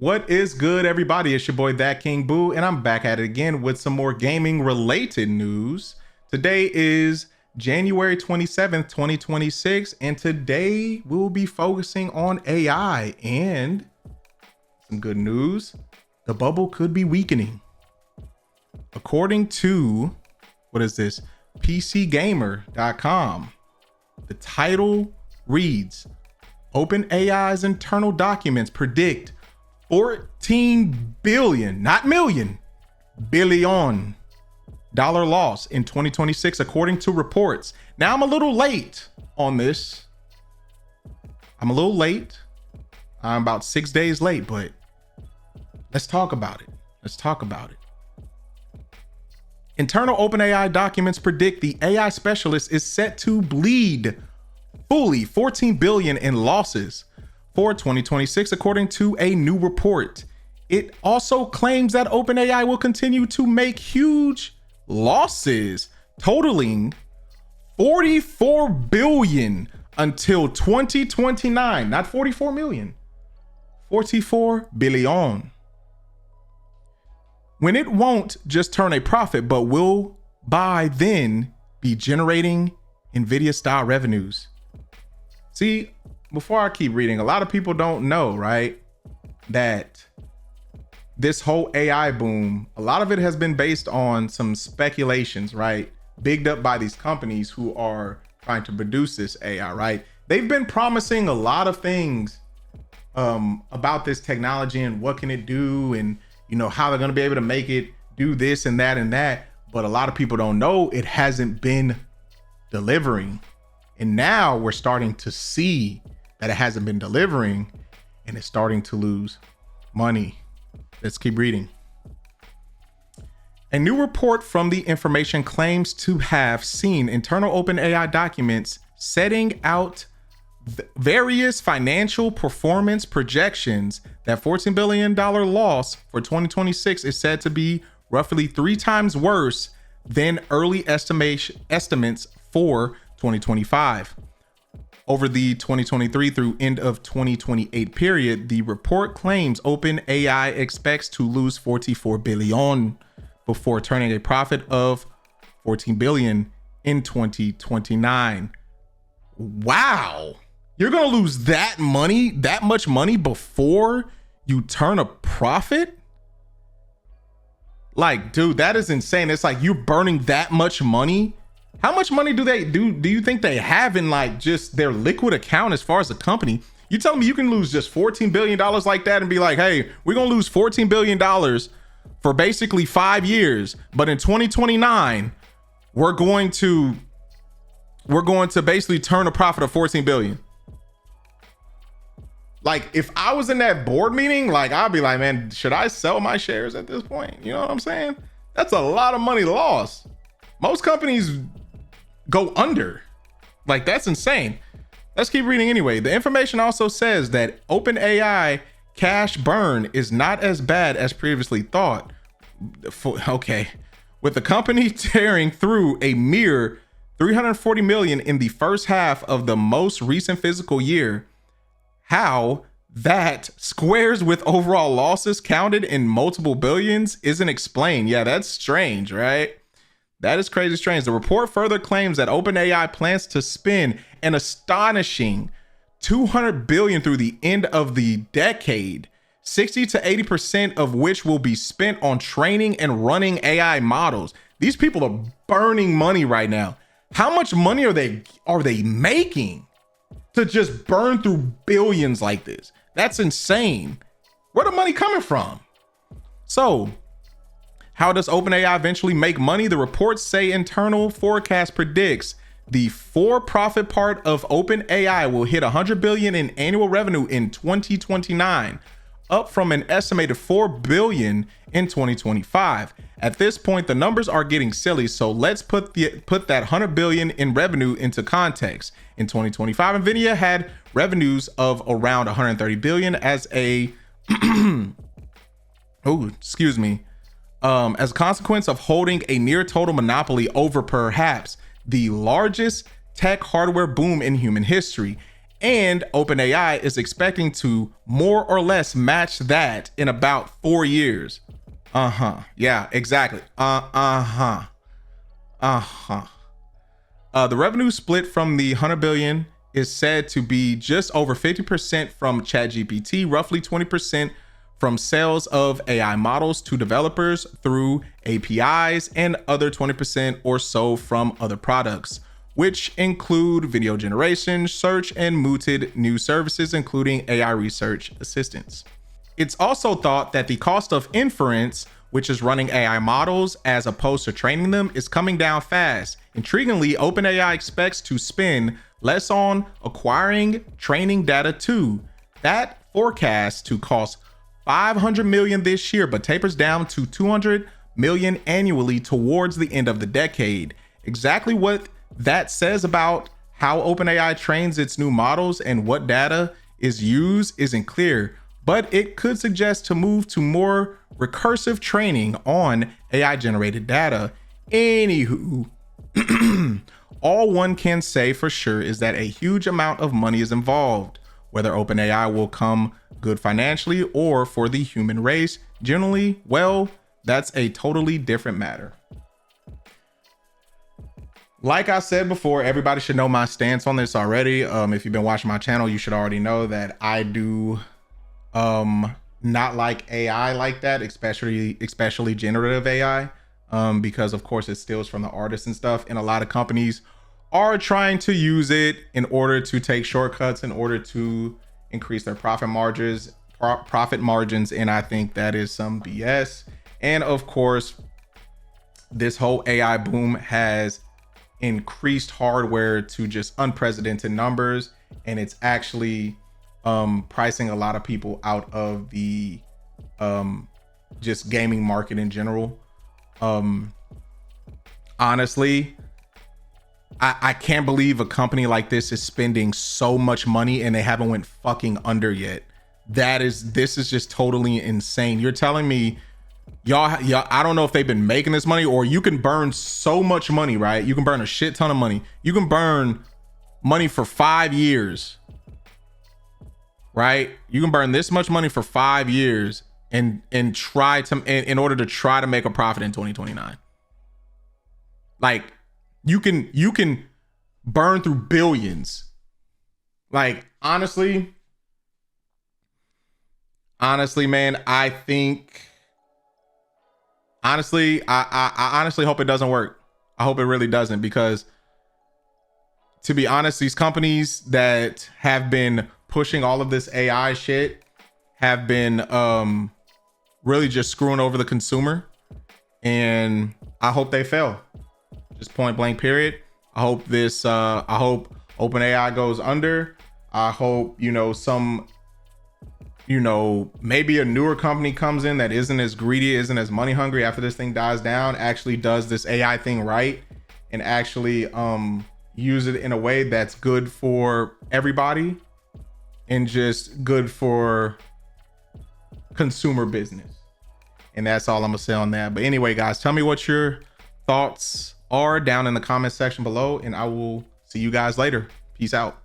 What is good, everybody? It's your boy That King Boo, and I'm back at it again with some more gaming related news. Today is January 27th, 2026, and today we'll be focusing on AI and some good news. The bubble could be weakening. According to, what is this? PCgamer.com. The title reads, OpenAI's internal documents predict 14 billion, not million, billion dollar loss in 2026, according to reports. Now, I'm a little late on this. I'm about 6 days late, but let's talk about it. Internal OpenAI documents predict the AI specialist is set to bleed fully 14 billion in losses for 2026, according to a new report. It also claims that OpenAI will continue to make huge losses, totaling 44 billion until 2029, not 44 million, 44 billion. When it won't just turn a profit, but will by then be generating Nvidia style revenues. See, before I keep reading, a lot of people don't know, right, that this whole AI boom, a lot of it has been based on some speculations, right? Bigged up by these companies who are trying to produce this AI, right? They've been promising a lot of things about this technology and what can it do, and you know how they're going to be able to make it do this and that. But a lot of people don't know it hasn't been delivering. And now we're starting to see that it hasn't been delivering and it's starting to lose money. Let's keep reading. A new report from the information claims to have seen internal OpenAI documents setting out various financial performance projections. That $14 billion loss for 2026 is said to be roughly 3 times worse than early estimates for 2025. Over the 2023 through end of 2028 period, the report claims OpenAI expects to lose 44 billion before turning a profit of 14 billion in 2029. Wow. You're going to lose that much money before you turn a profit? Like, dude, that is insane. It's like you're burning that much money. How much money do you think they have in like just their liquid account as far as a company? You telling me you can lose just $14 billion like that and be like, hey, we're going to lose $14 billion for basically 5 years. But in 2029, we're going to basically turn a profit of 14 billion. Like, if I was in that board meeting, like, I'd be like, man, should I sell my shares at this point? You know what I'm saying? That's a lot of money lost. Most companies go under. Like, that's insane. Let's keep reading anyway. The information also says that OpenAI cash burn is not as bad as previously thought. Okay. With the company tearing through a mere 340 million in the first half of the most recent fiscal year, how that squares with overall losses counted in multiple billions isn't explained. Yeah, that's strange, right? That is crazy strange. The report further claims that OpenAI plans to spend an astonishing 200 billion through the end of the decade, 60 to 80% of which will be spent on training and running AI models. These people are burning money right now. How much money are they making to just burn through billions like this? That's insane. Where the money coming from? So, how does OpenAI eventually make money? The reports say internal forecast predicts the for-profit part of OpenAI will hit 100 billion in annual revenue in 2029, up from an estimated 4 billion in 2025. At this point, the numbers are getting silly, so let's put that 100 billion in revenue into context. In 2025, Nvidia had revenues of around 130 billion as a as a consequence of holding a near total monopoly over perhaps the largest tech hardware boom in human history. And OpenAI is expecting to more or less match that in about 4 years. Yeah, exactly. The revenue split from the 100 billion is said to be just over 50% from ChatGPT, roughly 20% from sales of AI models to developers through APIs, and other 20% or so from other products, which include video generation, search, and mooted new services, including AI research assistants. It's also thought that the cost of inference, which is running AI models as opposed to training them, is coming down fast. Intriguingly, OpenAI expects to spend less on acquiring training data too. That forecast to cost 500 million this year, but tapers down to 200 million annually towards the end of the decade. Exactly what that says about how OpenAI trains its new models and what data is used isn't clear, but it could suggest to move to more recursive training on AI generated data. Anywho, all one can say for sure is that a huge amount of money is involved. Whether OpenAI will come good financially or for the human race generally, well, that's a totally different matter. Like I said before, everybody should know my stance on this already. If you've been watching my channel, you should already know that I do not like AI like that, especially generative AI, because of course it steals from the artists and stuff, and a lot of companies are trying to use it in order to take shortcuts in order to increase their profit margins, and I think that is some BS. And of course, this whole AI boom has increased hardware to just unprecedented numbers, and it's actually pricing a lot of people out of the just gaming market in general. Honestly, I can't believe a company like this is spending so much money and they haven't went fucking under yet. This is just totally insane. You're telling me y'all, I don't know if they've been making this money, or you can burn so much money, right? You can burn a shit ton of money. You can burn money for 5 years, right? You can burn this much money for 5 years and try to in order to try to make a profit in 2029. Like, you can burn through billions. Like, honestly, man, I honestly hope it doesn't work. I hope it really doesn't, because to be honest, these companies that have been pushing all of this AI shit have been really just screwing over the consumer, and I hope they fail. Just point blank period. I hope OpenAI goes under. I hope, maybe a newer company comes in that isn't as greedy, isn't as money hungry after this thing dies down, actually does this AI thing right, and actually use it in a way that's good for everybody and just good for consumer business. And that's all I'm gonna say on that. But anyway, guys, tell me what your thoughts are down in the comment section below, and I will see you guys later. Peace out.